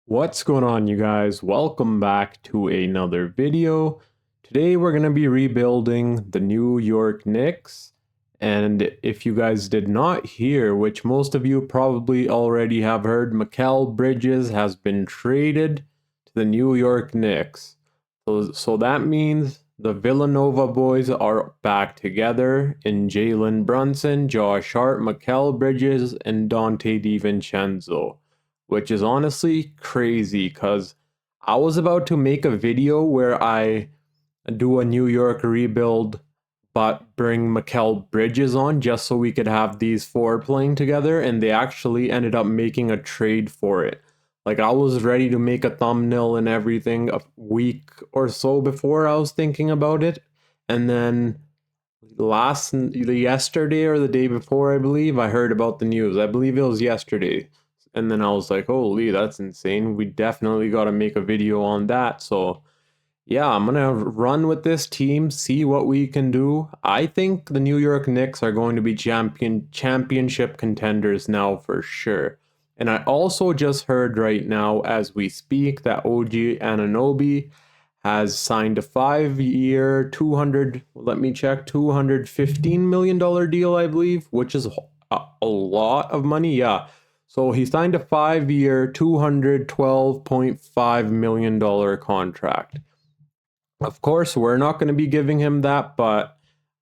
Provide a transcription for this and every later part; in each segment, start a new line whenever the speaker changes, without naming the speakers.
What's going on, you guys? Welcome back to another video. Today we're going to be rebuilding the New York Knicks. And if you guys did not hear, which most of you probably already have heard, Mikal Bridges has been traded to the New York Knicks. So that means the Villanova boys are back together in Jalen Brunson, Josh Hart, Mikal Bridges, and Dante DiVincenzo, which is honestly crazy because I was about to make a video where I do a New York rebuild but bring Mikal Bridges on just so we could have these four playing together, and they actually ended up making a trade for it. Like, I was ready to make a thumbnail and everything a week or so before I was thinking about it, and then yesterday or the day before, I believe I heard about the news. I believe it was yesterday. And then I was like, holy, that's insane. We definitely got to make a video on that. So yeah, I'm gonna run with this team, see what we can do. I think the New York Knicks are going to be championship contenders now for sure. And I also just heard right now as we speak that OG Anunoby has signed a 5-year, 200, let me check, $215 million deal, I believe, which is a lot of money. Yeah. So he signed a 5-year, $212.5 million contract. Of course, we're not going to be giving him that, but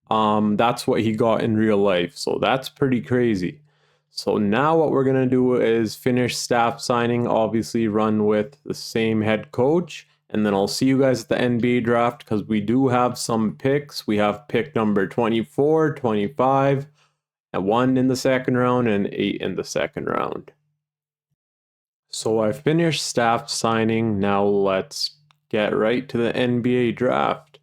that's what he got in real life. So that's pretty crazy. So now what we're going to do is finish staff signing, obviously run with the same head coach, and then I'll see you guys at the NBA draft because we do have some picks. We have pick number 24, 25, and 1 in the second round and 8 in the second round. So I finished staff signing. Now let's get right to the NBA draft.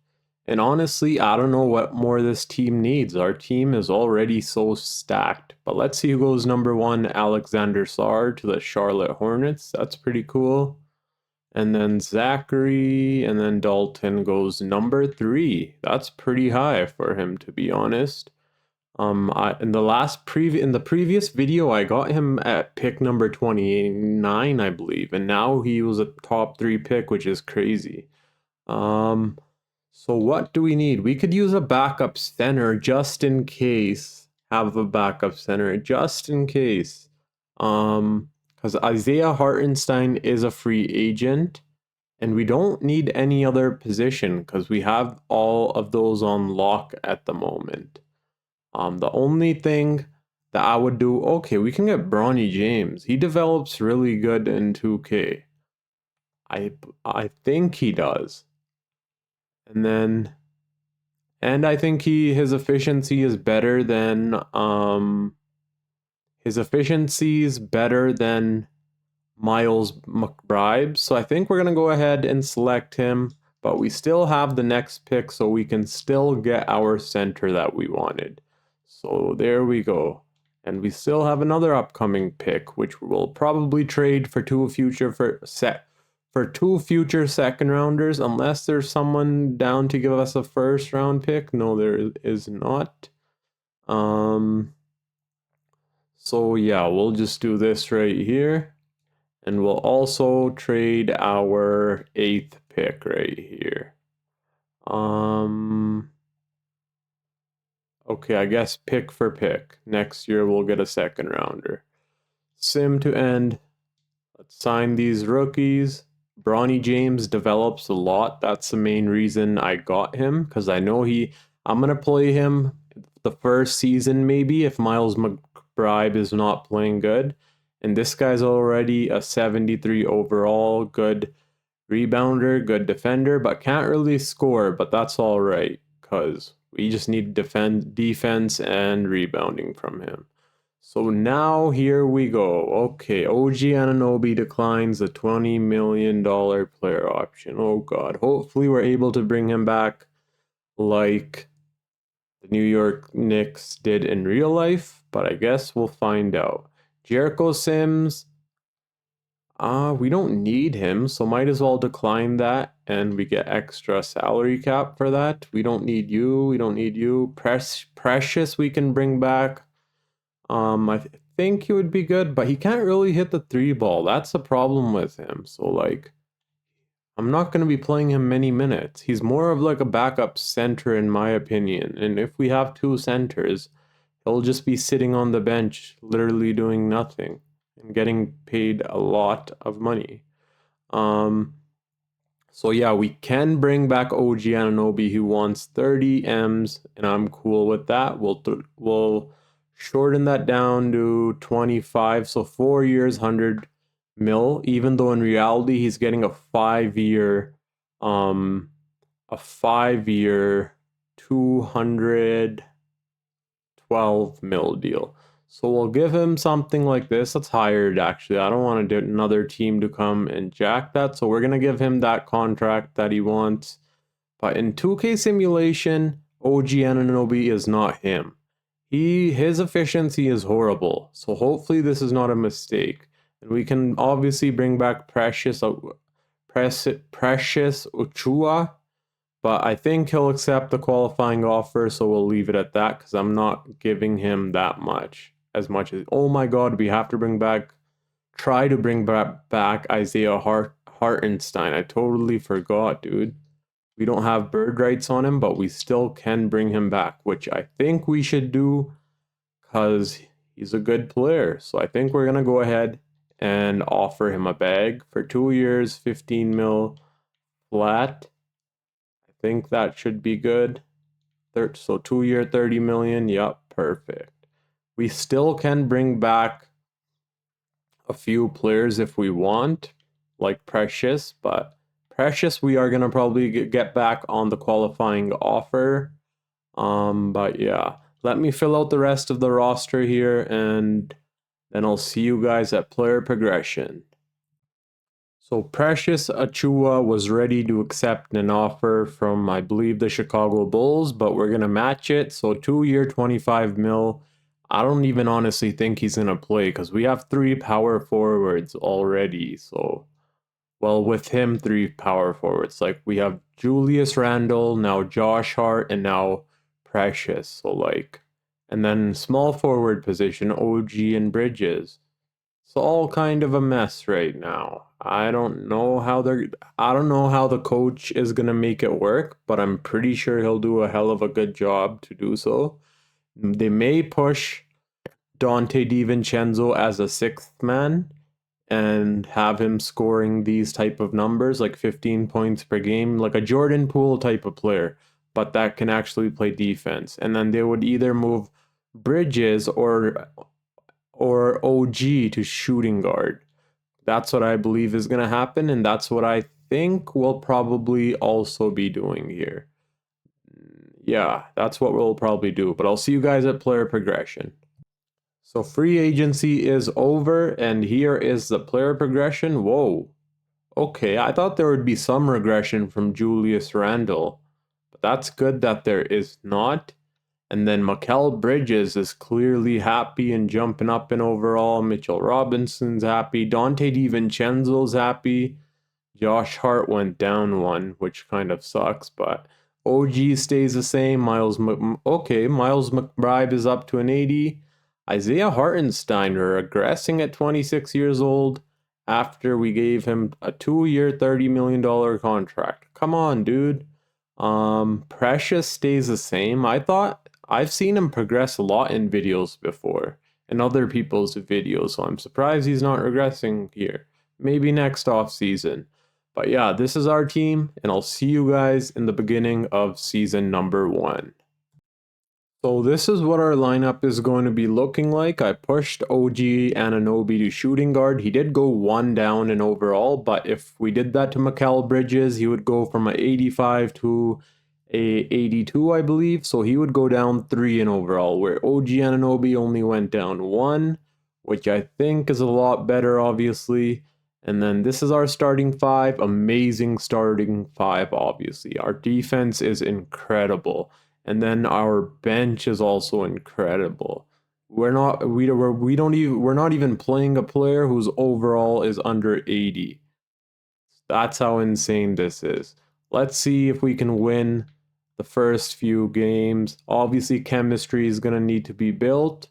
And honestly, I don't know what more this team needs. Our team is already so stacked. But let's see who goes number 1. Alexander Sarr to the Charlotte Hornets. That's pretty cool. And then Zachary and then Dalton goes number 3. That's pretty high for him, to be honest. In the previous video, I got him at pick number 29, I believe, and now he was a top 3 pick, which is crazy. So what do we need? We could use a backup center just in case. Have a backup center just in case. Because Isaiah Hartenstein is a free agent, and we don't need any other position because we have all of those on lock at the moment. The only thing that I would do, okay, we can get Bronny James. He develops really good in 2K. I think he does. And I think his efficiency is better than Miles McBride. So I think we're gonna go ahead and select him, but we still have the next pick, so we can still get our center that we wanted. So there we go. And we still have another upcoming pick, which we'll probably trade for two future second rounders, unless there's someone down to give us a first round pick. No, there is not. So yeah, we'll just do this right here. And we'll also trade our 8th pick right here. Okay, I guess pick for pick. Next year we'll get a second rounder. Sim to end. Let's sign these rookies. Bronny James develops a lot. That's the main reason I got him, because I know I'm going to play him the first season maybe if Miles McBride is not playing good. And this guy's already a 73 overall, good rebounder, good defender, but can't really score, but that's all right because we just need defense and rebounding from him. So now here we go. Okay, OG Anunoby declines the $20 million player option. Oh God, hopefully we're able to bring him back like the New York Knicks did in real life, but I guess we'll find out. Jericho Sims, we don't need him, so might as well decline that, and we get extra salary cap for that. We don't need you. We don't need you. Precious we can bring back. I think he would be good, but he can't really hit the three ball. That's the problem with him. So like, I'm not going to be playing him many minutes. He's more of like a backup center in my opinion. And if we have two centers, he'll just be sitting on the bench, literally doing nothing and getting paid a lot of money. So yeah, we can bring back OG Anunoby who wants 30 M's, and I'm cool with that. We'll shorten that down to 25, so 4 years, 100 mil. Even though in reality he's getting a 5 year, a 5 year, 212 mil deal. So we'll give him something like this. That's hired, actually. I don't want another team to come and jack that. So we're going to give him that contract that he wants. But in 2K simulation, OG Anunoby is not him. His efficiency is horrible. So hopefully this is not a mistake. And we can obviously bring back Precious Uchua. But I think he'll accept the qualifying offer. So we'll leave it at that because I'm not giving him that much. As much as, oh my god, we have to try to bring back Isaiah Hartenstein. I totally forgot, dude. We don't have bird rights on him, but we still can bring him back, which I think we should do because he's a good player. So I think we're going to go ahead and offer him a bag for 2 years, 15 mil flat. I think that should be good. So 2 year, 30 million. Yup, perfect. We still can bring back a few players if we want, like Precious, but Precious we are going to probably get back on the qualifying offer. But yeah, let me fill out the rest of the roster here, and then I'll see you guys at player progression. So Precious Achua was ready to accept an offer from, I believe, the Chicago Bulls, but we're going to match it. So 2 year, 25 mil. I don't even honestly think he's going to play because we have 3 power forwards already. So, well, with him, 3 power forwards. Like, we have Julius Randle, now Josh Hart, and now Precious. So, like, and then small forward position, OG and Bridges. It's all kind of a mess right now. I don't know how the coach is going to make it work, but I'm pretty sure he'll do a hell of a good job to do so. They may push Dante DiVincenzo as a 6th man and have him scoring these type of numbers, like 15 points per game, like a Jordan Poole type of player, but that can actually play defense. And then they would either move Bridges or OG to shooting guard. That's what I believe is going to happen, and that's what I think we'll probably also be doing here. Yeah, that's what we'll probably do, but I'll see you guys at player progression. So free agency is over, and here is the player progression. Whoa. Okay, I thought there would be some regression from Julius Randle, but that's good that there is not. And then Mikal Bridges is clearly happy and jumping up in overall. Mitchell Robinson's happy. Dante DiVincenzo's happy. Josh Hart went down 1, which kind of sucks, but OG stays the same. Miles McBride is up to an 80. Isaiah Hartenstein regressing at 26 years old after we gave him a 2 year, $30 million contract. Come on, dude. Precious stays the same. I've seen him progress a lot in videos before, in other people's videos, so I'm surprised he's not regressing here. Maybe next off season. But yeah, this is our team, and I'll see you guys in the beginning of season number 1. So this is what our lineup is going to be looking like. I pushed OG Anunoby to shooting guard. He did go 1 down in overall, but if we did that to Mikal Bridges, he would go from an 85 to a 82, I believe. So he would go down 3 in overall, where OG Anunoby only went down 1, which I think is a lot better, obviously. And then this is our starting 5. Amazing starting 5, obviously. Our defense is incredible. And then our bench is also incredible. We're not even playing a player whose overall is under 80. That's how insane this is. Let's see if we can win the first few games. Obviously, chemistry is going to need to be built,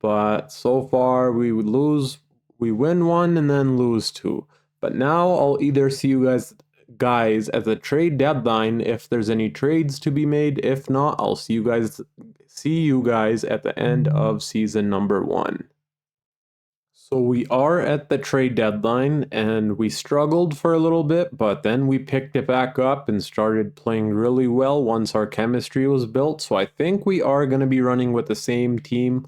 but so far we win one and then lose two. But now I'll either see you guys at the trade deadline if there's any trades to be made. If not, I'll see you guys at the end of season number 1. So we are at the trade deadline and we struggled for a little bit, but then we picked it back up and started playing really well once our chemistry was built. So I think we are going to be running with the same team,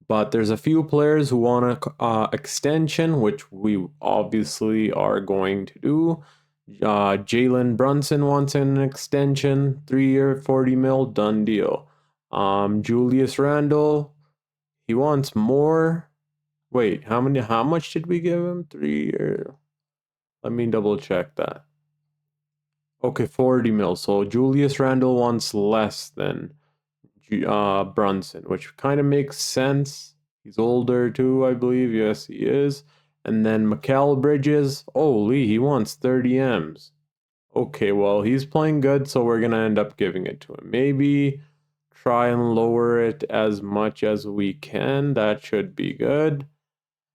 but there's a few players who want an extension, which we obviously are going to do. Jalen Brunson wants an extension, 3-year, 40 mil, done deal. Julius Randle, he wants more. Wait, how much did we give him? 3-year. Let me double check that. Okay, 40 mil. So Julius Randle wants less than Brunson, which kind of makes sense. He's older too, I believe. Yes, he is. And then Mikal Bridges. Holy, he wants 30 M's. Okay, well, he's playing good, so we're going to end up giving it to him. Maybe try and lower it as much as we can. That should be good.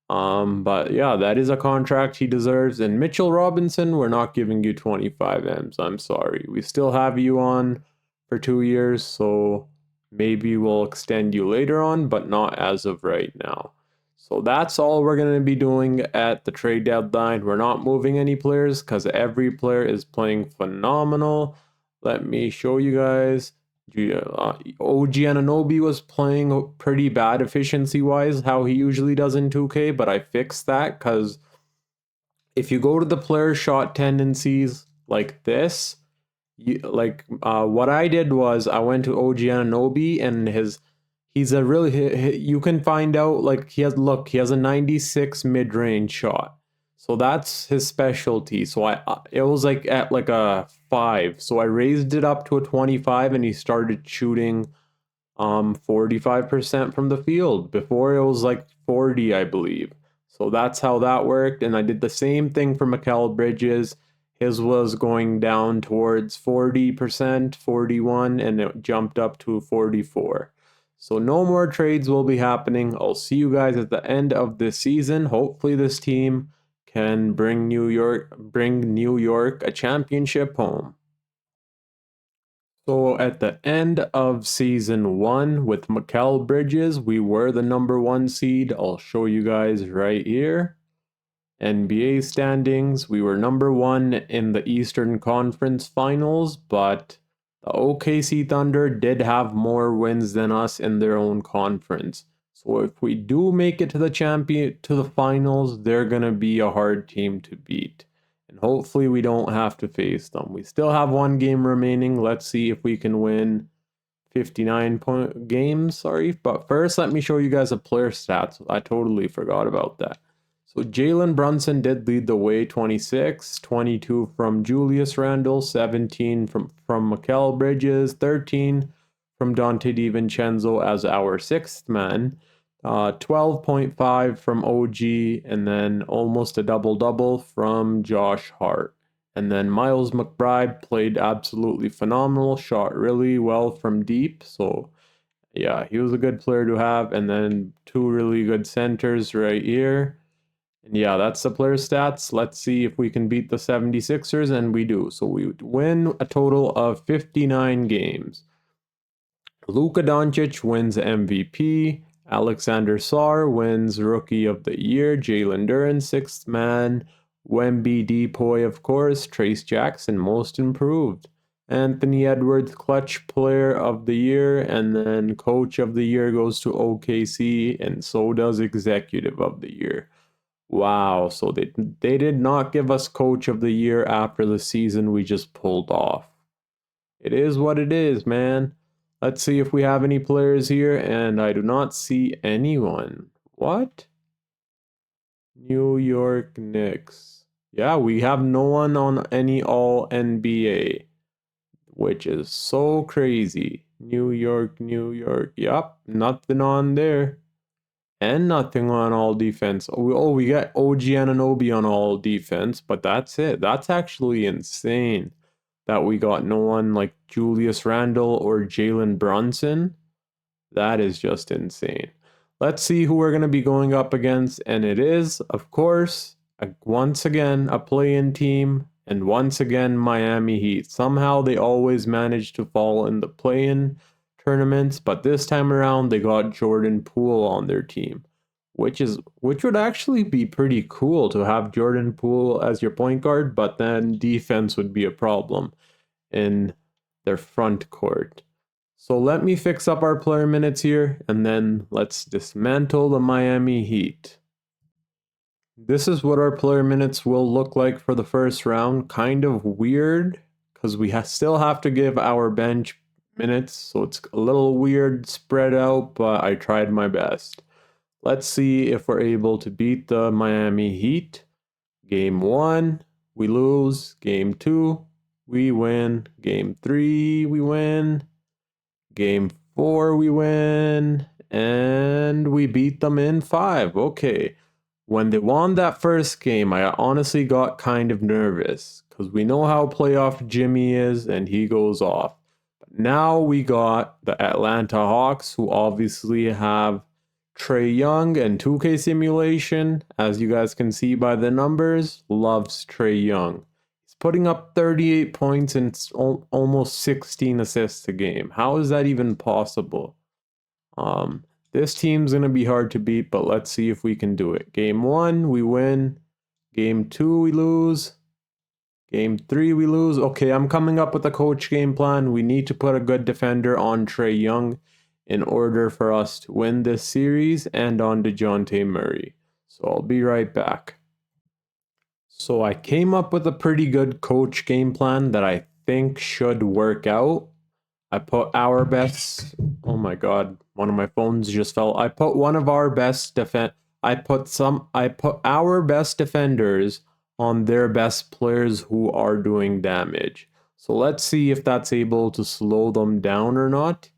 But yeah, that is a contract he deserves. And Mitchell Robinson, we're not giving you 25 M's. I'm sorry. We still have you on for 2 years, so maybe we'll extend you later on, but not as of right now. So that's all we're going to be doing at the trade deadline. We're not moving any players because every player is playing phenomenal. Let me show you guys. OG Anunoby was playing pretty bad efficiency-wise, how he usually does in 2K, but I fixed that because if you go to the player shot tendencies like this, what I did was I went to OG Anunoby and he's a really, you can find out like he has a 96 mid-range shot. So that's his specialty. So it was like at like a 5. So I raised it up to a 25 and he started shooting 45% from the field. Before it was like 40, I believe. So that's how that worked. And I did the same thing for Mikal Bridges. His was going down towards 40%, 41, and it jumped up to 44. So no more trades will be happening. I'll see you guys at the end of this season. Hopefully this team can bring New York a championship home. So at the end of season 1 with Mikal Bridges, we were the number 1 seed. I'll show you guys right here. NBA standings, we were number 1 in the Eastern Conference Finals, but the OKC Thunder did have more wins than us in their own conference. So if we do make it to the finals, they're going to be a hard team to beat. And hopefully we don't have to face them. We still have 1 game remaining. Let's see if we can win 59 games, But first, let me show you guys the player stats. I totally forgot about that. So Jalen Brunson did lead the way, 26, 22 from Julius Randle, 17 from Mikal Bridges, 13 from Dante DiVincenzo as our 6th man, 12.5 from OG, and then almost a double-double from Josh Hart. And then Miles McBride played absolutely phenomenal, shot really well from deep, so yeah, he was a good player to have. And then 2 really good centers right here. And yeah, that's the player stats. Let's see if we can beat the 76ers, and we do. So we win a total of 59 games. Luka Doncic wins MVP. Alexander Sarr wins Rookie of the Year. Jalen Duren, 6th man. Wemby Depoy, of course. Trace Jackson, Most Improved. Anthony Edwards, Clutch Player of the Year. And then Coach of the Year goes to OKC, and so does Executive of the Year. Wow, so they did not give us Coach of the Year after the season we just pulled off. It is what it is, man. Let's see if we have any players here, and I do not see anyone. What? New York Knicks. Yeah, we have no one on any All-NBA, which is so crazy. New York. Yup, nothing on there. And nothing on all defense. We got OG Anunoby on all defense, but that's it. That's actually insane that we got no one like Julius Randle or Jalen Brunson. That is just insane. let's see who we're going to be going up against. And it is, of course, once again, a play-in team. And once again, Miami Heat. Somehow they always manage to fall in the play-in tournaments. But this time around, they got Jordan Poole on their team. Which would actually be pretty cool to have Jordan Poole as your point guard, but then defense would be a problem in their front court. So let me fix up our player minutes here, and then let's dismantle the Miami Heat. This is what our player minutes will look like for the first round. Kind of weird, because we still have to give our bench minutes, so it's a little weird spread out, but I tried my best. Let's see if we're able to beat the Miami Heat. Game 1, we lose. Game 2, we win. Game 3, we win. Game 4, we win. And we beat them in 5. Okay. When they won that first game, I honestly got kind of nervous because we know how playoff Jimmy is and he goes off. But now we got the Atlanta Hawks, who obviously have Trae Young and 2K Simulation, as you guys can see by the numbers, loves Trae Young. He's putting up 38 points and almost 16 assists a game. How is that even possible? This team's going to be hard to beat, but let's see if we can do it. Game 1, we win. Game 2, we lose. Game 3, we lose. Okay, I'm coming up with a coach game plan. We need to put a good defender on Trae Young in order for us to win this series and on DeJounte Murray. So I'll be right back. So I came up with a pretty good coach game plan that I think should work out. I put our best, oh my god, one of my phones just fell. I put one of our best I put our best defenders on their best players who are doing damage. So let's see if that's able to slow them down or not.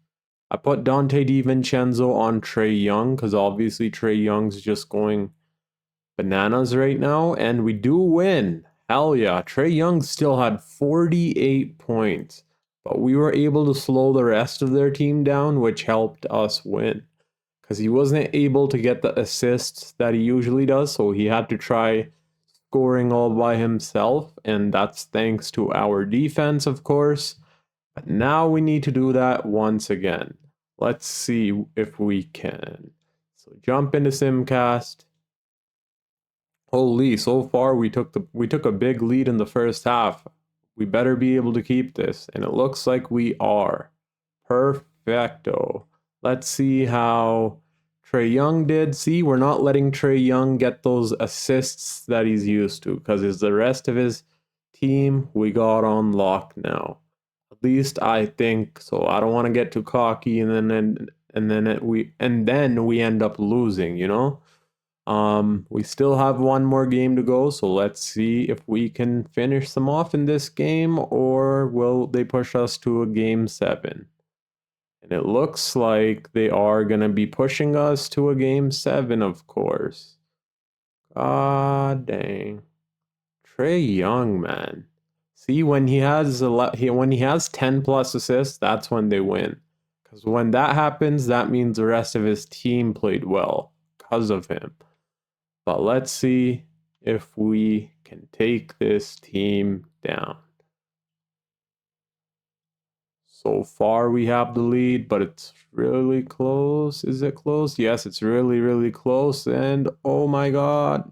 I put Dante DiVincenzo on Trae Young because obviously Trae Young's just going bananas right now, and we do win. Hell yeah. Trae Young still had 48 points, but we were able to slow the rest of their team down, which helped us win because he wasn't able to get the assists that he usually does, so he had to try scoring all by himself, and that's thanks to our defense, of course. But now we need to do that once again. Let's see if we can. So jump into Simcast. Holy, so far we took a big lead in the first half. We better be able to keep this, and it looks like we are. Perfecto. Let's see how Trae Young did. See, we're not letting Trae Young get those assists that he's used to, because it's the rest of his team we got on lock now. At least I think so. I don't want to get too cocky and then we end up losing, you know? We still have one more game to go, so let's see if we can finish them off in this game, or will they push us to a game 7? And it looks like they are going to be pushing us to a game 7, of course. God dang. Trae Young, man. See, when he has 10 plus assists, that's when they win. Because when that happens, that means the rest of his team played well because of him. But let's see if we can take this team down. So far we have the lead, but it's really close. Is it close? Yes, it's really, really close. And oh my god.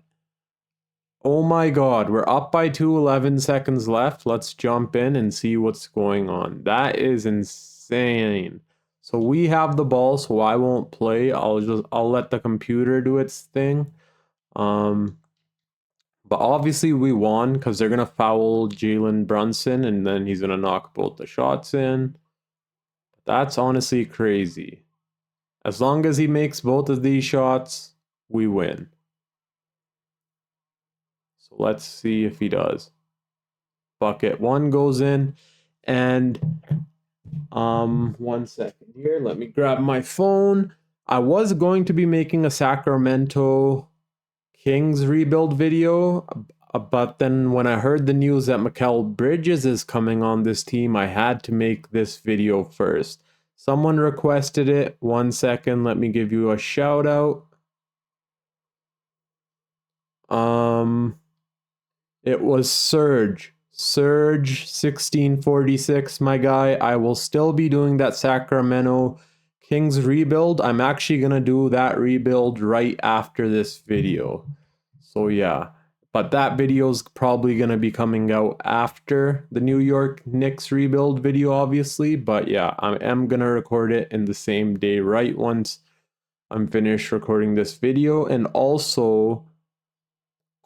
Oh my god, we're up by 2, 11 seconds left. Let's jump in and see what's going on. That is insane. So we have the ball, so I won't play. I'll let the computer do its thing. But obviously we won because they're gonna foul Jalen Brunson and then he's gonna knock both the shots in. That's honestly crazy. As long as he makes both of these shots, we win. So let's see if he does. Bucket 1 goes in, and 1 second here. Let me grab my phone. I was going to be making a Sacramento Kings rebuild video, but then when I heard the news that Mikal Bridges is coming on this team, I had to make this video first. Someone requested it. 1 second, let me give you a shout out. It was Surge 1646, my guy. I will still be doing that Sacramento Kings rebuild. I'm actually gonna do that rebuild right after this video. So yeah, but that video is probably gonna be coming out after the New York Knicks rebuild video, obviously. But yeah, I am gonna record it in the same day, right once I'm finished recording this video. And also,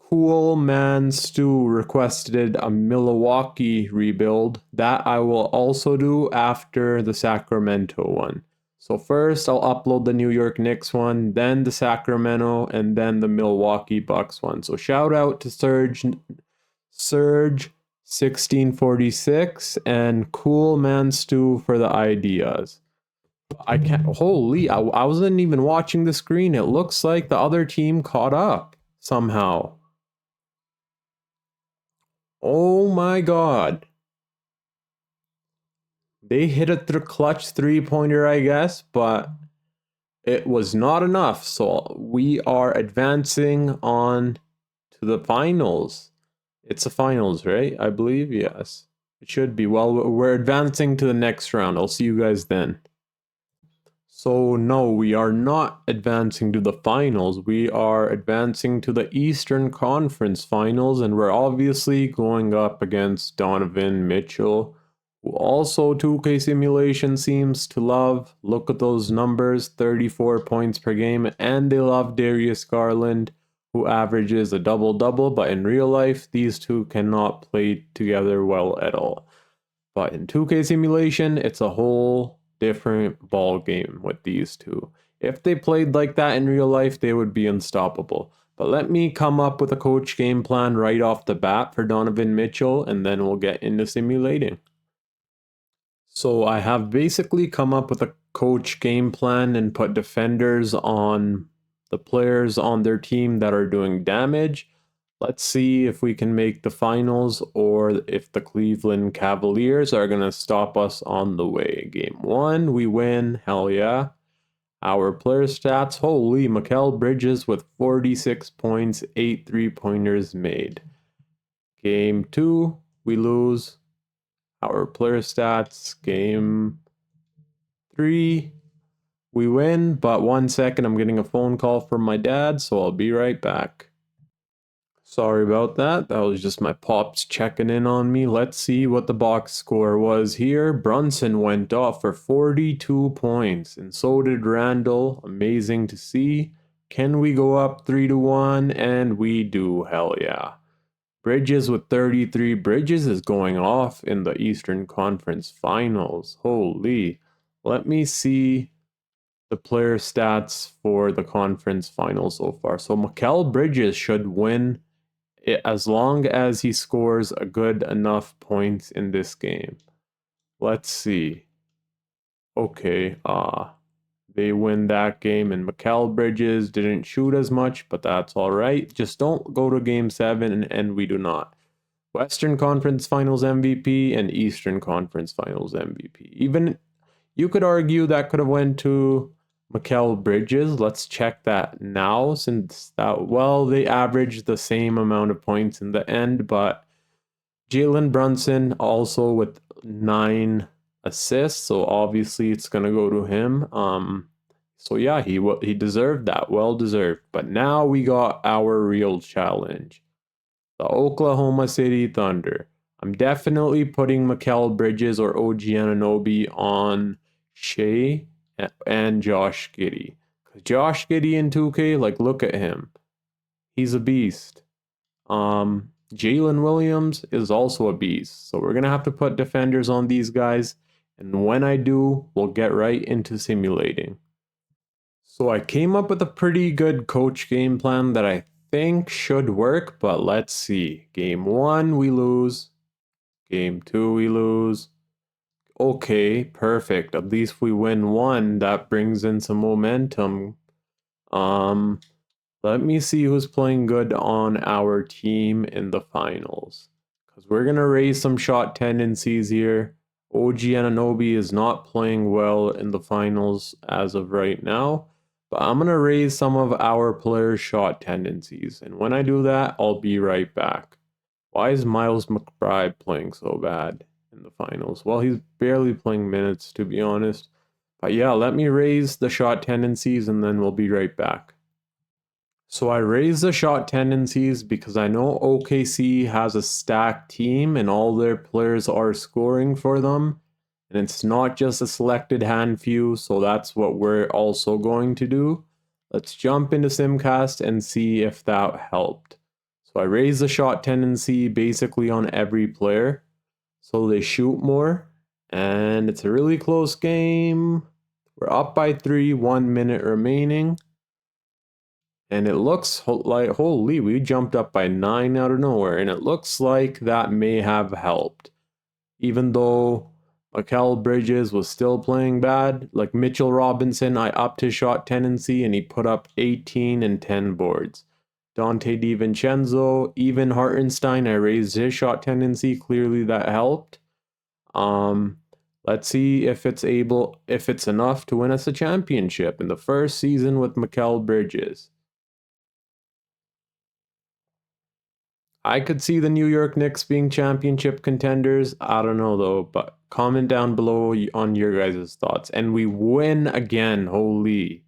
Cool Man Stu requested a Milwaukee rebuild. That I will also do after the Sacramento one. So first I'll upload the New York Knicks one, then the Sacramento, and then the Milwaukee Bucks one. So shout out to Surge 1646 and Cool Man Stu for the ideas. I can't, holy, I wasn't even watching the screen. It looks like the other team caught up somehow. Oh my god. They hit a clutch three-pointer, I guess, but it was not enough. So we are advancing on to the finals. It's a finals, right? I believe, yes. It should be. Well, we're advancing to the next round. I'll see you guys then. So no, we are not advancing to the finals. We are advancing to the Eastern Conference Finals, and we're obviously going up against Donovan Mitchell, who also 2K Simulation seems to love. Look at those numbers, 34 points per game, and they love Darius Garland, who averages a double-double, but in real life, these two cannot play together well at all. But in 2K Simulation, it's a whole different ball game with these two. If they played like that in real life, they would be unstoppable. But let me come up with a coach game plan right off the bat for Donovan Mitchell, and then we'll get into simulating. So I have basically come up with a coach game plan and put defenders on the players on their team that are doing damage. Let's see if we can make the finals or if the Cleveland Cavaliers are going to stop us on the way. Game 1, we win. Hell yeah. Our player stats, holy, Mikal Bridges with 46 points, 8 3-pointers made. Game 2, we lose. Our player stats, game 3, we win. But 1 second, I'm getting a phone call from my dad, so I'll be right back. Sorry about that. That was just my pops checking in on me. Let's see what the box score was here. Brunson went off for 42 points, and so did Randall. Amazing to see. Can we go up 3-1? And we do. Hell yeah. Bridges with 33. Bridges is going off in the Eastern Conference Finals. Holy. Let me see the player stats for the conference finals so far. So Mikal Bridges should win as long as he scores a good enough points in this game. Let's see. Okay, they win that game, and Mikal Bridges didn't shoot as much, but that's all right. Just don't go to game 7, and we do not. Western Conference Finals MVP and Eastern Conference Finals MVP. Even you could argue that could have went to Mikal Bridges. Let's check that now, since that, well, they averaged the same amount of points in the end, but Jalen Brunson also with 9 assists, so obviously it's gonna go to him. So yeah, he deserved that, well deserved. But now we got our real challenge, the Oklahoma City Thunder. I'm definitely putting Mikal Bridges or OG Anunoby on Shea and Josh Giddey. Josh Giddey in 2K, like, look at him. He's a beast. Jalen Williams is also a beast. So we're going to have to put defenders on these guys. And when I do, we'll get right into simulating. So I came up with a pretty good coach game plan that I think should work, but let's see. Game 1, we lose. Game 2, we lose. Okay, perfect. At least we win 1. That brings in some momentum. Let me see who's playing good on our team in the finals, because we're going to raise some shot tendencies here. OG Anunoby is not playing well in the finals as of right now, but I'm going to raise some of our players' shot tendencies. And when I do that, I'll be right back. Why is Miles McBride playing so bad in the finals? Well, he's barely playing minutes, to be honest. But yeah, let me raise the shot tendencies and then we'll be right back. So I raise the shot tendencies because I know OKC has a stacked team and all their players are scoring for them. And it's not just a selected hand few, so that's what we're also going to do. Let's jump into Simcast and see if that helped. So I raise the shot tendency basically on every player, so they shoot more. And it's a really close game. We're up by 3, 1 minute remaining. And it looks like, holy, we jumped up by 9 out of nowhere. And it looks like that may have helped. Even though Mikal Bridges was still playing bad, like Mitchell Robinson, I upped his shot tendency and he put up 18 and 10 boards. Dante DiVincenzo, even Hartenstein, I raised his shot tendency. Clearly that helped. Let's see if it's enough to win us a championship in the first season with Mikal Bridges. I could see the New York Knicks being championship contenders. I don't know though, but comment down below on your guys' thoughts. And we win again, holy.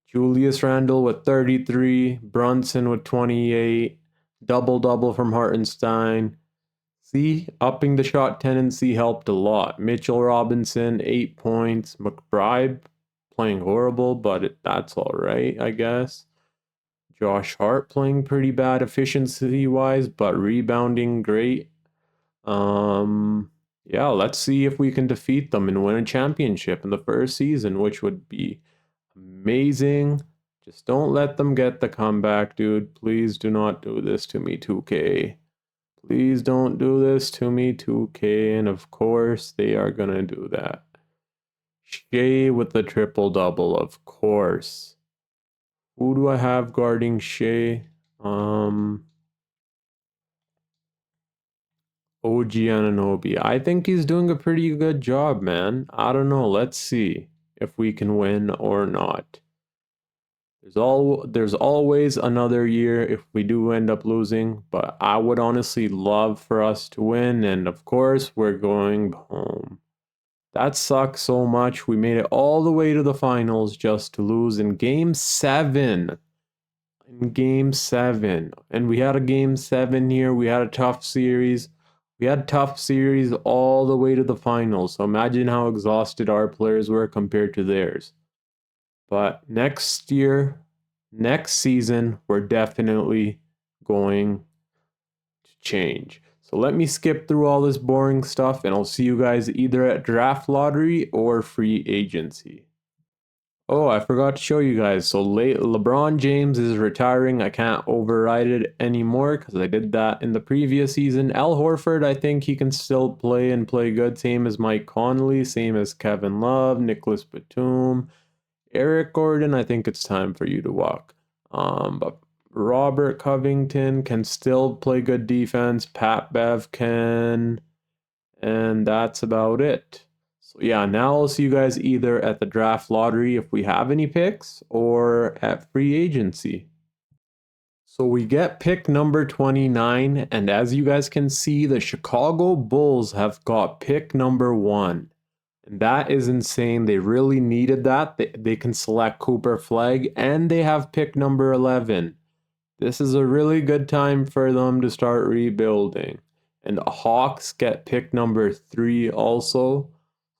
Julius Randle with 33, Brunson with 28, double-double from Hartenstein. See, upping the shot tendency helped a lot. Mitchell Robinson, 8 points. McBride playing horrible, but that's all right, I guess. Josh Hart playing pretty bad efficiency-wise, but rebounding great. Yeah, let's see if we can defeat them and win a championship in the first season, which would be amazing. Just don't let them get the comeback, dude. Please do not do this to me, 2K. Please don't do this to me, 2K. And of course, they are gonna do that. Shea with the triple-double, of course. Who do I have guarding Shea? OG Anunoby. I think he's doing a pretty good job, man. I don't know. Let's see if we can win or not. There's always another year if we do end up losing, but I would honestly love for us to win, and of course, we're going home. That sucks so much. We made it all the way to the finals just to lose in game 7. In game 7. And we had a game 7 here. We had a tough series. We had a tough series all the way to the finals. So imagine how exhausted our players were compared to theirs. But next season, we're definitely going to change. So let me skip through all this boring stuff and I'll see you guys either at draft lottery or free agency. Oh, I forgot to show you guys. So LeBron James is retiring. I can't override it anymore because I did that in the previous season. Al Horford, I think he can still play and play good. Same as Mike Conley, same as Kevin Love, Nicholas Batum. Eric Gordon, I think it's time for you to walk. But Robert Covington can still play good defense. Pat Bev can. And that's about it. So yeah, now I'll see you guys either at the draft lottery if we have any picks or at free agency. So we get pick number 29, and as you guys can see, the Chicago Bulls have got pick number 1. And that is insane. They really needed that. They can select Cooper Flag, and they have pick number 11. This is a really good time for them to start rebuilding. And the Hawks get pick number 3 also.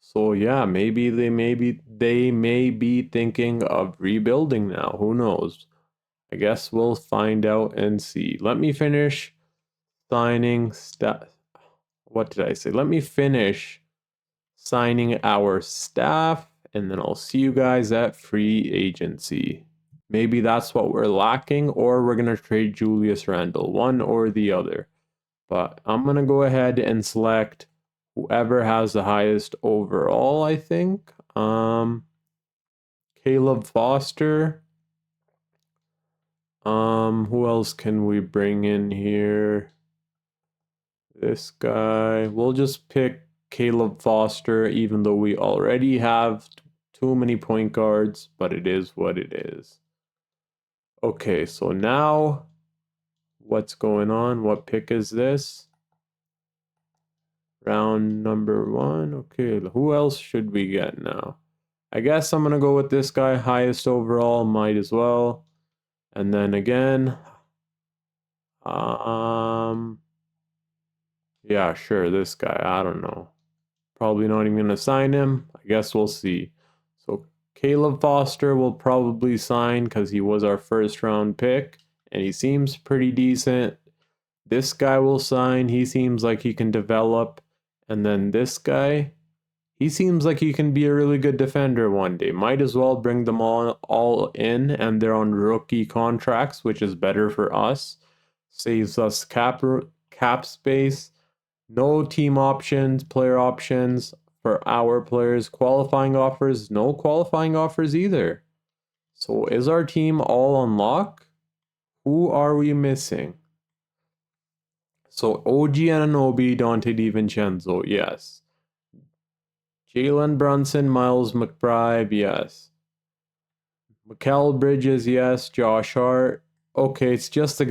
So yeah, maybe they may be thinking of rebuilding now. Who knows? I guess we'll find out and see. Let me finish signing what did I say? Let me finish signing our staff and then I'll see you guys at free agency. Maybe that's what we're lacking, or we're going to trade Julius Randle, one or the other. But I'm going to go ahead and select whoever has the highest overall, I think. Caleb Foster. Who else can we bring in here? This guy. We'll just pick Caleb Foster, even though we already have too many point guards, but it is what it is. Okay, so now what's going on? What pick is this? Round number 1. Okay, who else should we get now? I guess I'm going to go with this guy, highest overall, might as well. And then again, yeah, sure, this guy, I don't know. Probably not even going to sign him. I guess we'll see. So Caleb Foster will probably sign because he was our first round pick and he seems pretty decent. This guy will sign. He seems like he can develop. And then this guy, he seems like he can be a really good defender one day. Might as well bring them all in, and they're on rookie contracts, which is better for us. Saves us cap space. No team options, player options for our players. Qualifying offers, no qualifying offers either. So is our team all on lock? Who are we missing? So OG Anunoby, Dante DiVincenzo, yes. Jalen Brunson, Miles McBride, yes. Mikal Bridges, yes. Josh Hart. Okay, it's just the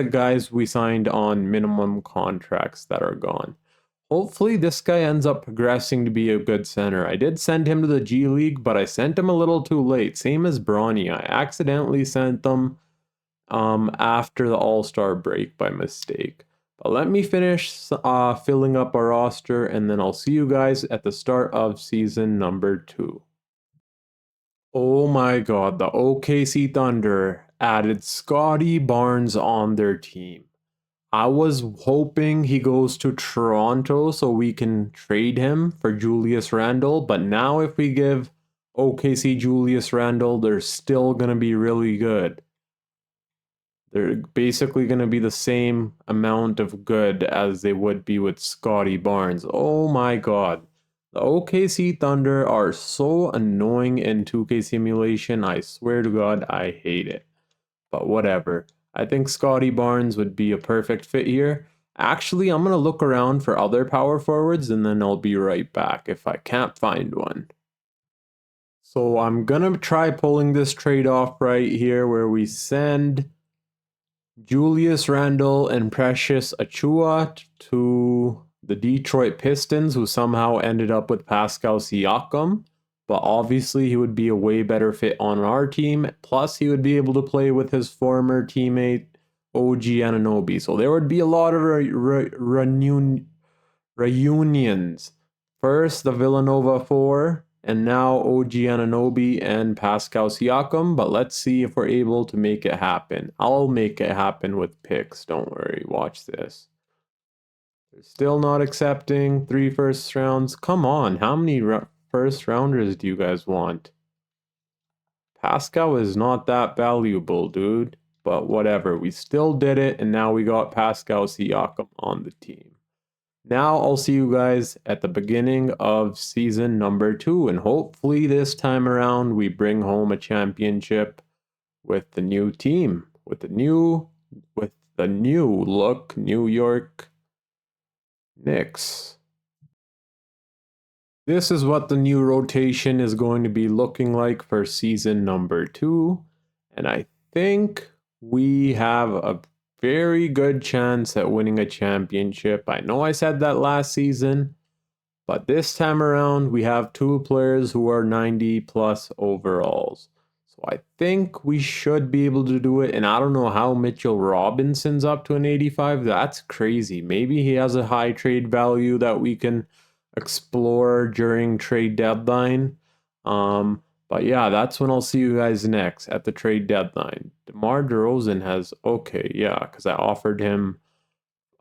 guys we signed on minimum contracts that are gone. Hopefully this guy ends up progressing to be a good center. I did send him to the G League, but I sent him a little too late. Same as Bronny. I accidentally sent them after the All-Star break by mistake. But let me finish filling up our roster, and then I'll see you guys at the start of season number 2. Oh my god, the OKC Thunder added Scotty Barnes on their team. I was hoping he goes to Toronto so we can trade him for Julius Randle, but now if we give OKC Julius Randle, they're still going to be really good. They're basically going to be the same amount of good as they would be with Scotty Barnes. Oh my god. The OKC Thunder are so annoying in 2K simulation. I swear to god, I hate it. But whatever. I think Scotty Barnes would be a perfect fit here. Actually, I'm going to look around for other power forwards and then I'll be right back if I can't find one. So I'm going to try pulling this trade off right here where we send Julius Randle and Precious Achua to the Detroit Pistons, who somehow ended up with Pascal Siakam. But obviously he would be a way better fit on our team. Plus he would be able to play with his former teammate OG Anunoby. So there would be a lot of reunions. First the Villanova 4, and now OG Anunoby and Pascal Siakam. But let's see if we're able to make it happen. I'll make it happen with picks. Don't worry. Watch this. They're still not accepting 3 first rounds. Come on. How many first rounders do you guys want? Pascal is not that valuable, dude. But whatever, we still did it, and now we got Pascal Siakam on the team. Now I'll see you guys at the beginning of season number 2, and hopefully this time around we bring home a championship with the new team, with the new look New York Knicks. This is what the new rotation is going to be looking like for season number 2. And I think we have a very good chance at winning a championship. I know I said that last season, but this time around we have 2 players who are 90 plus overalls. So I think we should be able to do it. And I don't know how Mitchell Robinson's up to an 85. That's crazy. Maybe he has a high trade value that we can explore during trade deadline. But yeah, that's when I'll see you guys next at the trade deadline. DeMar DeRozan has, okay, yeah, because I offered him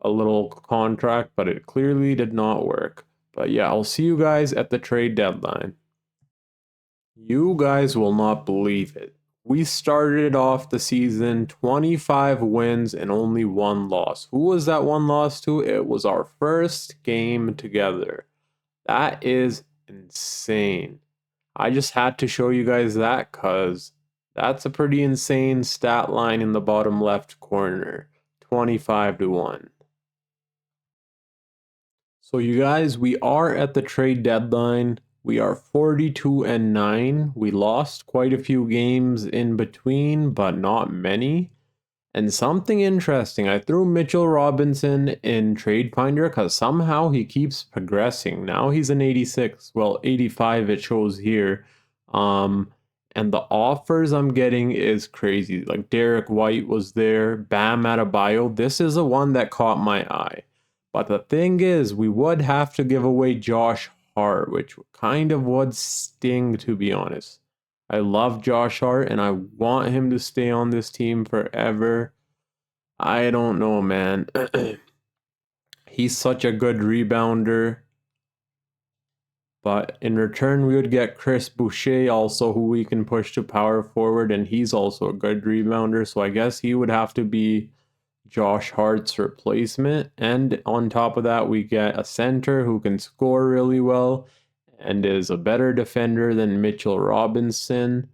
a little contract, but it clearly did not work. But yeah, I'll see you guys at the trade deadline. You guys will not believe it. We started off the season 25 wins and only 1 loss. Who was that 1 loss to? It was our first game together. That is insane. I just had to show you guys that because that's a pretty insane stat line in the bottom left corner. 25-1. So you guys, we are at the trade deadline. We are 42-9. We lost quite a few games in between, but not many. And something interesting, I threw Mitchell Robinson in Trade Finder because somehow he keeps progressing. Now he's an 86. Well, 85 it shows here. And the offers I'm getting is crazy. Like Derek White was there, Bam Adebayo. This is the one that caught my eye. But the thing is, we would have to give away Josh Hart, which kind of would sting, to be honest. I love Josh Hart and I want him to stay on this team forever. I don't know, man. He's such a good rebounder. But in return, we would get Chris Boucher also, who we can push to power forward, and he's also a good rebounder. So I guess he would have to be Josh Hart's replacement. And on top of that, we get a center who can score really well and is a better defender than Mitchell Robinson,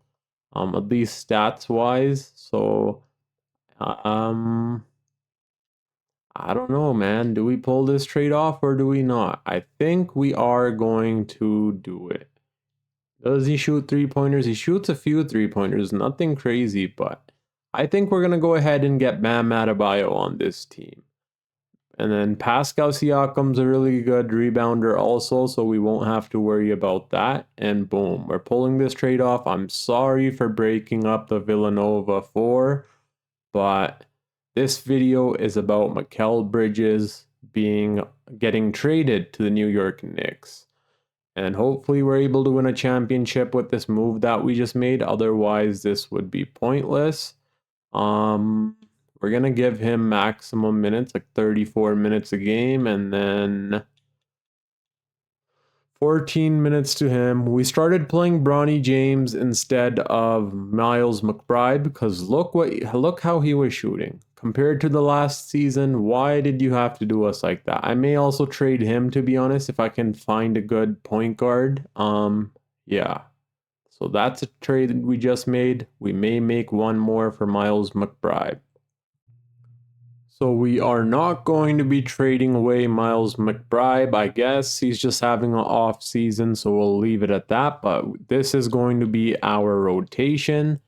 at least stats wise. So I don't know, man. Do we pull this trade off or do we not? I think we are going to do it. Does he shoot three-pointers? He shoots a few three-pointers, nothing crazy, but I think we're going to go ahead and get Bam Adebayo on this team. And then Pascal Siakam's a really good rebounder also, so we won't have to worry about that. And boom, we're pulling this trade off. I'm sorry for breaking up the Villanova 4, but this video is about Mikal Bridges getting traded to the New York Knicks. And hopefully we're able to win a championship with this move that we just made. Otherwise, this would be pointless. We're going to give him maximum minutes, like 34 minutes a game, and then 14 minutes to him. We started playing Bronny James instead of Miles McBride because look how he was shooting. Compared to the last season, why did you have to do us like that? I may also trade him, to be honest, if I can find a good point guard. Yeah. So that's a trade we just made. We may make one more for Miles McBride. So we are not going to be trading away Miles McBride. I guess he's just having an off season, so we'll leave it at that. But this is going to be our rotation.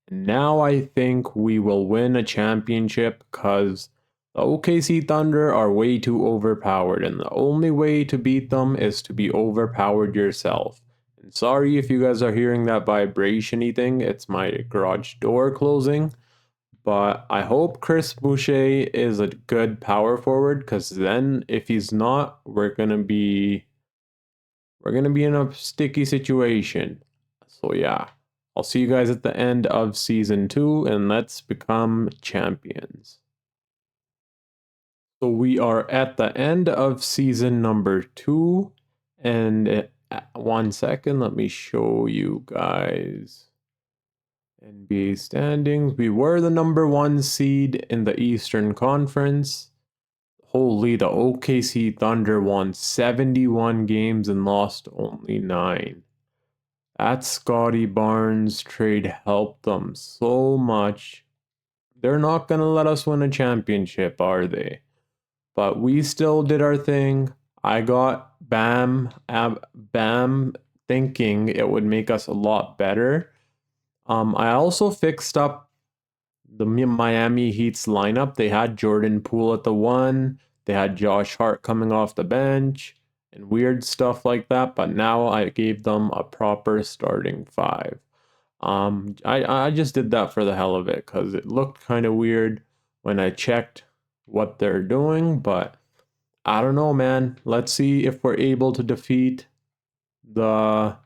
Now I think we will win a championship because the OKC Thunder are way too overpowered, and the only way to beat them is to be overpowered yourself. And sorry if you guys are hearing that vibration-y thing. It's my garage door closing. But I hope Chris Boucher is a good power forward, because then if he's not, we're gonna be in a sticky situation. So yeah, I'll see you guys at the end of season 2, and let's become champions. So we are at the end of season number 2, and 1 second, let me show you guys. NBA standings. We were the number 1 seed in the Eastern Conference. Holy, the OKC Thunder won 71 games and lost only 9. That Scotty Barnes trade helped them so much. They're not going to let us win a championship, are they? But we still did our thing. I got Bam thinking it would make us a lot better. I also fixed up the Miami Heat's lineup. They had Jordan Poole at the 1. They had Josh Hart coming off the bench and weird stuff like that. But now I gave them a proper starting 5. I just did that for the hell of it because it looked kind of weird when I checked what they're doing. But I don't know, man. Let's see if we're able to defeat the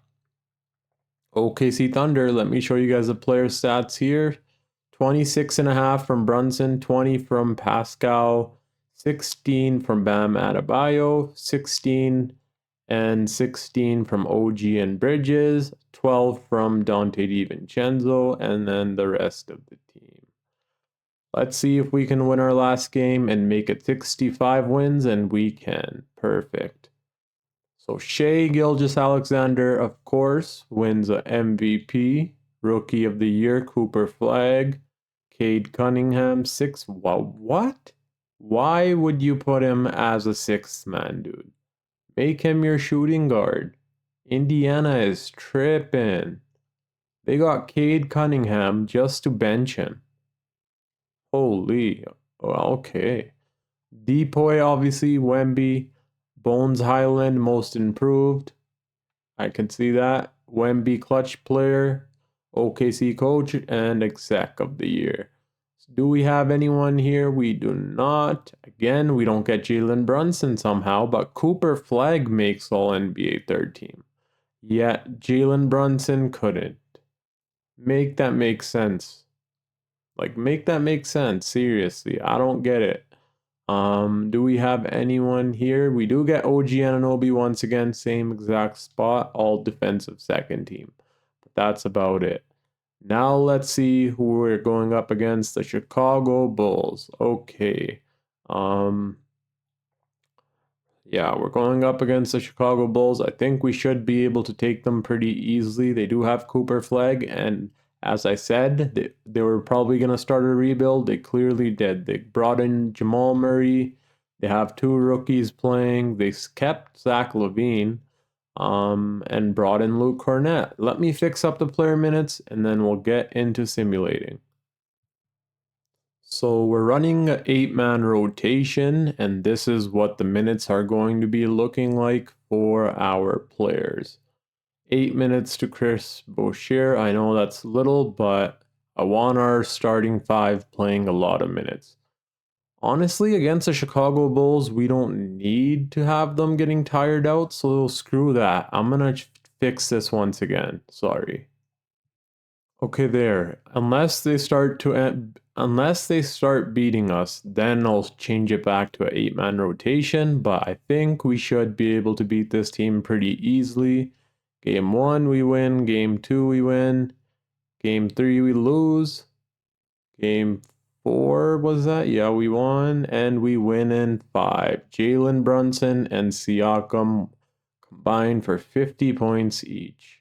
OKC Thunder. Let me show you guys the player stats here. 26.5 from Brunson, 20 from Pascal, 16 from Bam Adebayo, 16 and 16 from OG and Bridges, 12 from Dante DiVincenzo, and then the rest of the team. Let's see if we can win our last game and make it 65 wins, and we can. Perfect. So Shai Gilgeous-Alexander, of course, wins a MVP. Rookie of the Year, Cooper Flagg. Cade Cunningham, 6. Wow, what? Why would you put him as a 6th man, dude? Make him your shooting guard. Indiana is tripping. They got Cade Cunningham just to bench him. Holy. Okay. Depoy, obviously, Wemby. Bones Highland, most improved. I can see that. Wemby, clutch player. OKC coach and exec of the year. Do we have anyone here? We do not. Again, we don't get Jalen Brunson somehow, but Cooper Flag makes all NBA third team. Yet Jalen Brunson couldn't. Make that make sense. Like, make that make sense. Seriously, I don't get it. Do we have anyone here? We do get OG Anunoby once again, same exact spot, all defensive second team. But that's about it. Now let's see who we're going up against, the Chicago Bulls. Okay. Yeah, we're going up against the Chicago Bulls. I think we should be able to take them pretty easily. They do have Cooper Flag, and as I said, they were probably going to start a rebuild. They clearly did. They brought in Jamal Murray. They have two rookies playing. They kept Zach LaVine, and brought in Luke Cornett. Let me fix up the player minutes, and then we'll get into simulating. So we're running an 8-man rotation, and this is what the minutes are going to be looking like for our players. 8 minutes to Chris Boucher. I know that's little, but I want our starting 5 playing a lot of minutes. Honestly, against the Chicago Bulls, we don't need to have them getting tired out, so screw that. I'm gonna fix this once again. Sorry. Okay, there. Unless they start beating us, then I'll change it back to an 8-man rotation, but I think we should be able to beat this team pretty easily. Game 1 we win, game 2 we win, game 3 we lose. Game 4 was that? Yeah, we won, and we win in 5. Jalen Brunson and Siakam combined for 50 points each.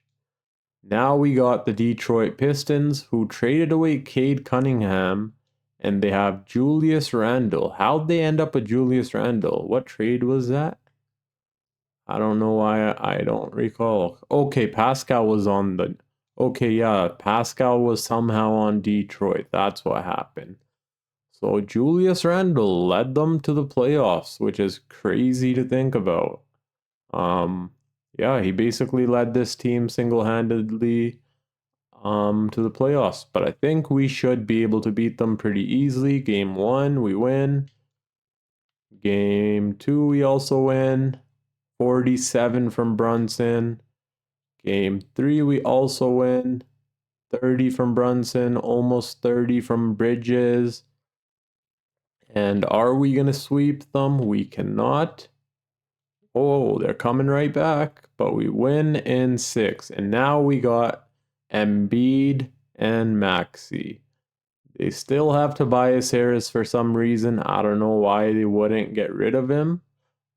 Now we got the Detroit Pistons, who traded away Cade Cunningham, and they have Julius Randle. How'd they end up with Julius Randle? What trade was that? I don't know why. I don't recall. Okay, Pascal was on the... Okay, yeah, Pascal was somehow on Detroit. That's what happened. So Julius Randle led them to the playoffs, which is crazy to think about. Yeah, he basically led this team single-handedly to the playoffs, but I think we should be able to beat them pretty easily. Game 1 we win. Game 2 we also win. 47 from Brunson. Game 3 we also win. 30 from Brunson, almost 30 from Bridges. And are we going to sweep them? We cannot. Oh, they're coming right back, but we win in 6. And now we got Embiid and Maxey. They still have Tobias Harris for some reason. I don't know why they wouldn't get rid of him,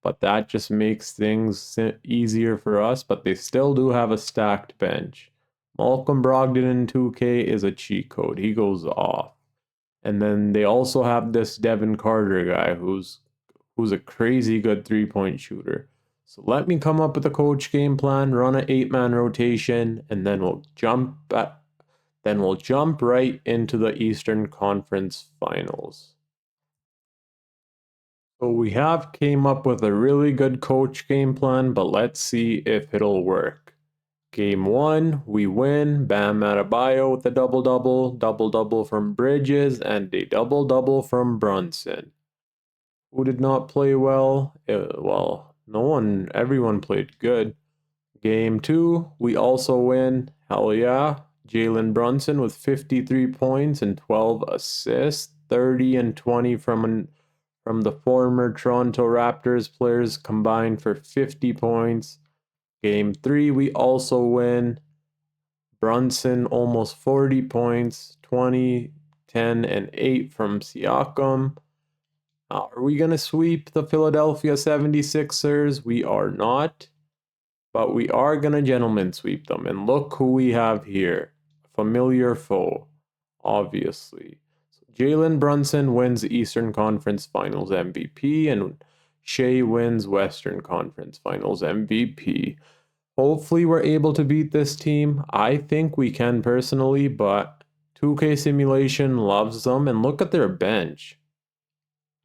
but that just makes things easier for us. But they still do have a stacked bench. Malcolm Brogdon in 2K is a cheat code. He goes off. And then they also have this Devin Carter guy who's a crazy good three-point shooter. So let me come up with a coach game plan, run an 8-man rotation, and then we'll jump right into the Eastern Conference Finals. So we have came up with a really good coach game plan, but let's see if it'll work. Game 1, we win. Bam Adebayo with a double-double from Bridges, and a double-double from Brunson. Who did not play well? Well, everyone played good. Game 2, we also win. Hell yeah. Jalen Brunson with 53 points and 12 assists, 30 and 20 from the former Toronto Raptors players combined for 50 points. Game 3, we also win. Brunson almost 40 points, 20, 10, and 8 from Siakam. Are we going to sweep the Philadelphia 76ers? We are not. But we are going to gentleman sweep them. And look who we have here. Familiar foe, obviously. So Jalen Brunson wins the Eastern Conference Finals MVP and Shea wins Western Conference Finals MVP. Hopefully we're able to beat this team. I think we can personally, but 2K Simulation loves them. And look at their bench.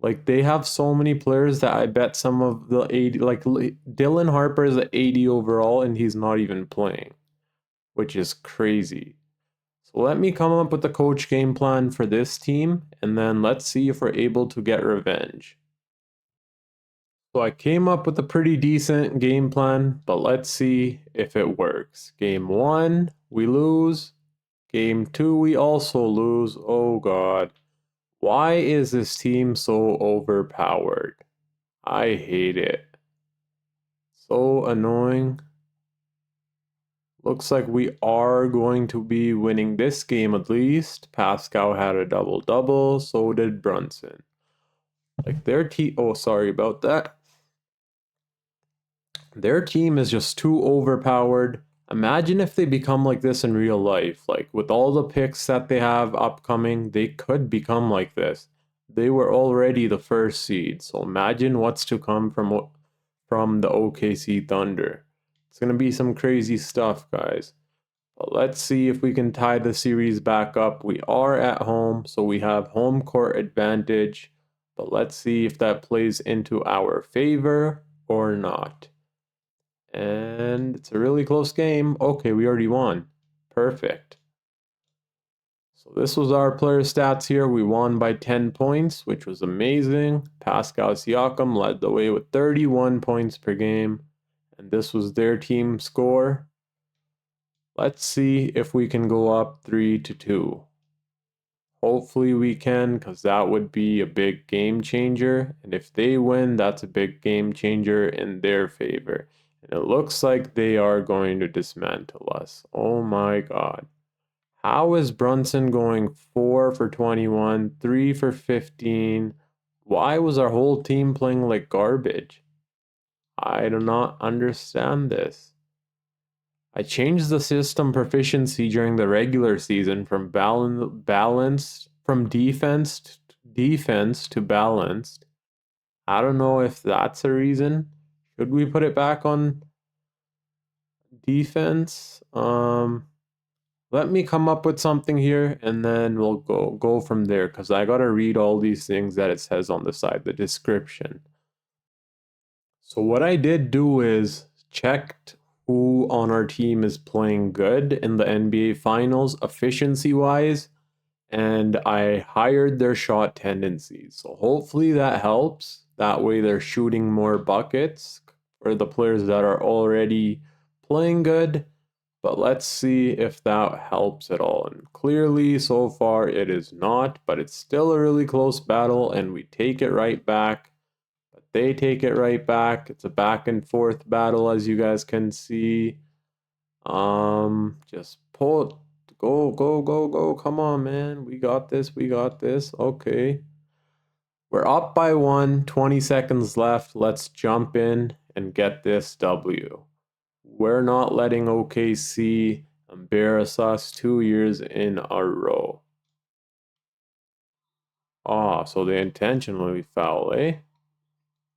Like, they have so many players that I bet some of the 80, like Dylan Harper is at 80 overall and he's not even playing, which is crazy. So let me come up with the coach game plan for this team, and then let's see if we're able to get revenge. So I came up with a pretty decent game plan, but let's see if it works. Game 1, we lose. Game 2, we also lose. Oh god. Why is this team so overpowered? I hate it. So annoying. Looks like we are going to be winning this game at least. Pascal had a double-double, so did Brunson. Like their team, oh sorry about that. Their team is just too overpowered. Imagine if they become like this in real life. Like with all the picks that they have upcoming, they could become like this. They were already the first seed, so imagine what's to come from the OKC Thunder. It's going to be some crazy stuff, guys. But let's see if we can tie the series back up. We are at home, so we have home court advantage. But let's see if that plays into our favor or not. And it's a really close game. Okay, we already won. Perfect. So this was our player stats here. We won by 10 points, which was amazing. Pascal Siakam led the way with 31 points per game. And this was their team score. Let's see if we can go up 3-2. Hopefully we can, because that would be a big game changer. And if they win, that's a big game changer in their favor. And it looks like they are going to dismantle us. Oh my god. How is Brunson going 4 for 21, 3 for 15? Why was our whole team playing like garbage? I do not understand this. I changed the system proficiency during the regular season from balanced from defense to balanced. I don't know if that's a reason. Should we put it back on defense? Let me come up with something here and then we'll go from there, because I gotta read all these things that it says on the side, the description. So what I did do is checked who on our team is playing good in the NBA Finals efficiency-wise, and I hired their shot tendencies. So hopefully that helps. That way they're shooting more buckets for the players that are already playing good. But let's see if that helps at all. And clearly, so far, it is not. But it's still a really close battle, and we take it right back. But they take it right back. It's a back and forth battle, as you guys can see. Just pull it. Go, go, go, go. Come on, man. We got this. We got this. Okay. We're up by 1. 20 seconds left. Let's jump in and get this W. We're not letting OKC embarrass us 2 years in a row. Ah, so they intentionally foul, eh?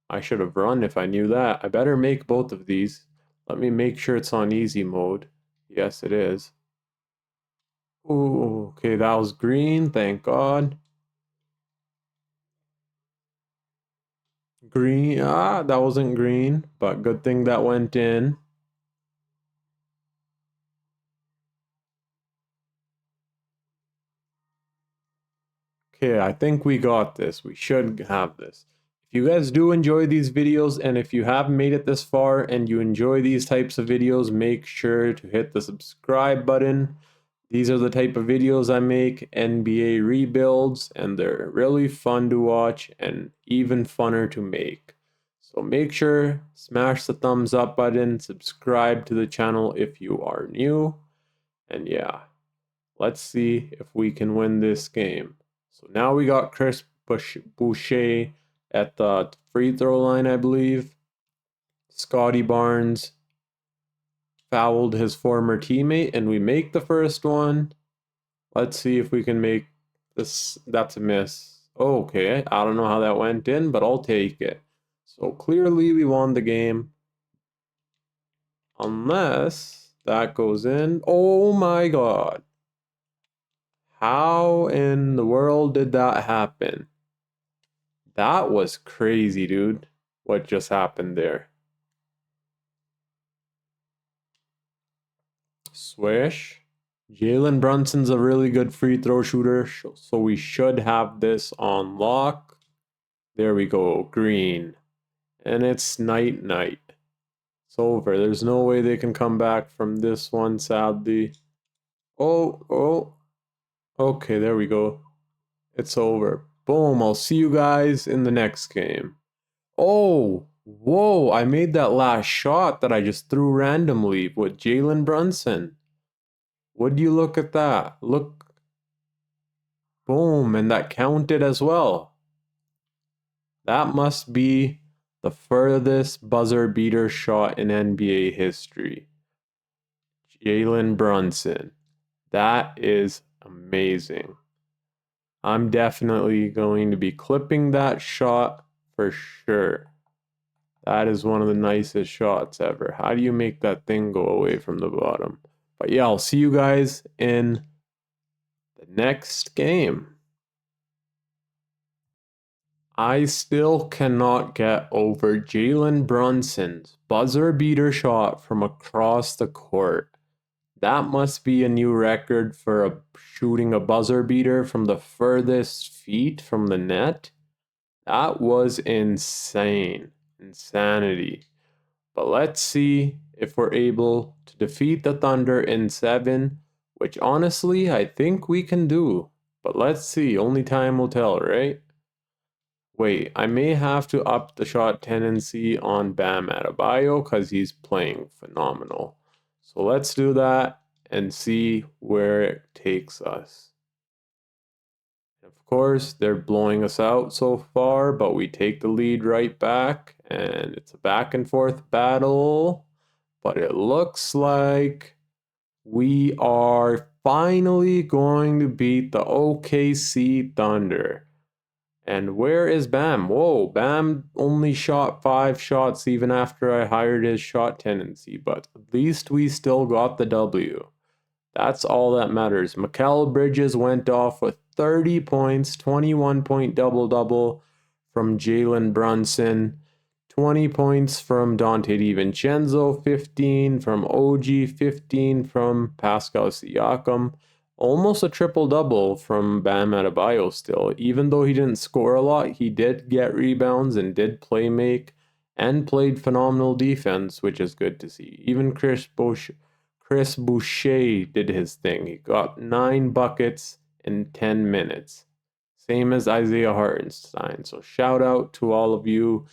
I should have run if I knew that. I better make both of these. Let me make sure it's on easy mode. Yes, it is. Ooh, okay, that was green, thank God. Green, that wasn't green, but good thing that went in. Okay, I think we got this. We should have this. If you guys do enjoy these videos, and if you haven't made it this far and you enjoy these types of videos, make sure to hit the subscribe button. These are the type of videos I make, NBA rebuilds, and they're really fun to watch and even funner to make. So make sure, smash the thumbs up button, subscribe to the channel if you are new, and yeah, let's see if we can win this game. So now we got Chris Boucher at the free throw line, I believe. Scotty Barnes fouled his former teammate, and we make the first one. Let's see if we can make this. That's a miss. Okay, I don't know how that went in, but I'll take it. So clearly we won the game. Unless that goes in. Oh my god. How in the world did that happen? That was crazy, dude. What just happened there? Swish. Jalen Brunson's a really good free throw shooter, so we should have this on lock. There we go, green. And it's night night. It's over. There's no way they can come back from this one, sadly. Oh. Okay, there we go. It's over. Boom, I'll see you guys in the next game. Oh, whoa, I made that last shot that I just threw randomly with Jalen Brunson. Would you look at that? Look. Boom, and that counted as well. That must be the furthest buzzer beater shot in NBA history. Jalen Brunson. That is amazing. I'm definitely going to be clipping that shot for sure. That is one of the nicest shots ever. How do you make that thing go away from the bottom? But yeah, I'll see you guys in the next game. I still cannot get over Jalen Brunson's buzzer beater shot from across the court. That must be a new record for shooting a buzzer beater from the furthest feet from the net. That was insane. Insanity. But let's see if we're able to defeat the Thunder in 7, which honestly I think we can do. But let's see, only time will tell, right? Wait, I may have to up the shot tendency on Bam Adebayo because he's playing phenomenal. So let's do that and see where it takes us. Of course, they're blowing us out so far, but we take the lead right back, and it's a back and forth battle. But it looks like we are finally going to beat the OKC Thunder. And where is Bam? Whoa, Bam only shot 5 shots even after I hired his shot tendency, but at least we still got the W. That's all that matters. Mikal Bridges went off with 30 points, 21-point double-double from Jalen Brunson, 20 points from Dante DiVincenzo, 15 from OG, 15 from Pascal Siakam. Almost a triple-double from Bam Adebayo still. Even though he didn't score a lot, he did get rebounds and did play make and played phenomenal defense, which is good to see. Even Chris Boucher did his thing. He got 9 buckets in 10 minutes. Same as Isaiah Hartenstein. So shout out to all of you.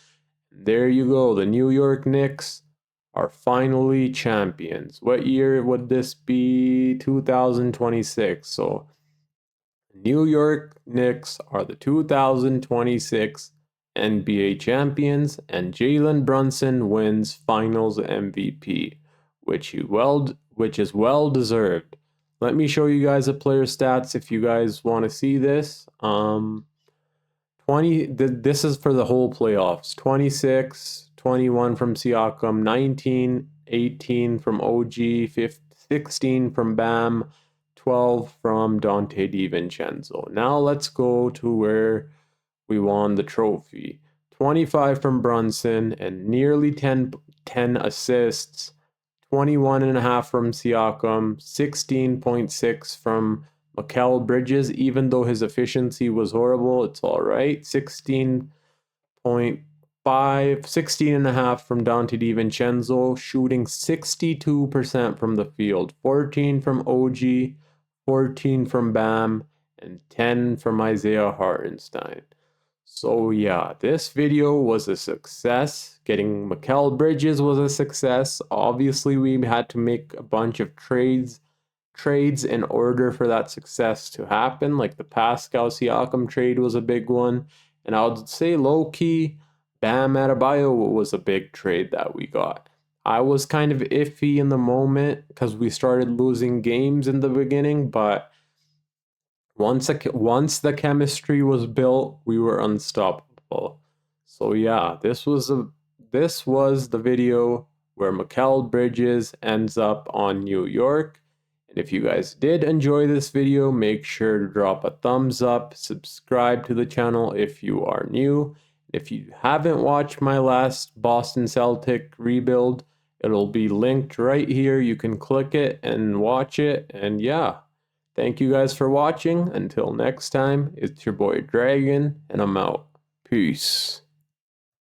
There you go. The New York Knicks are finally champions. What year would this be? 2026. So New York Knicks are the 2026 NBA champions, and Jalen Brunson wins Finals MVP, which is well deserved. Let me show you guys the player stats if you guys want to see this. 20 this is for the whole playoffs. 26, 21 from Siakam, 19, 18 from OG, 16 from Bam, 12 from Dante DiVincenzo. Now let's go to where we won the trophy. 25 from Brunson and nearly 10 assists. 21.5 from Siakam, 16.6 from Mikal Bridges, even though his efficiency was horrible, it's all right. 16.5, 16.5 from Dante DiVincenzo, shooting 62% from the field. 14 from OG, 14 from Bam, and 10 from Isaiah Hartenstein. So yeah, this video was a success. Getting Mikal Bridges was a success. Obviously, we had to make a bunch of trades in order for that success to happen. Like the Pascal Siakam trade was a big one. And I would say low-key, Bam Adebayo was a big trade that we got. I was kind of iffy in the moment because we started losing games in the beginning, but once the chemistry was built, we were unstoppable. So yeah, this was the video where Mikal Bridges ends up on New York. And if you guys did enjoy this video, make sure to drop a thumbs up, subscribe to the channel if you are new. If you haven't watched my last Boston Celtic rebuild, it'll be linked right here. You can click it and watch it. And yeah, thank you guys for watching. Until next time, it's your boy Dragon, and I'm out. Peace.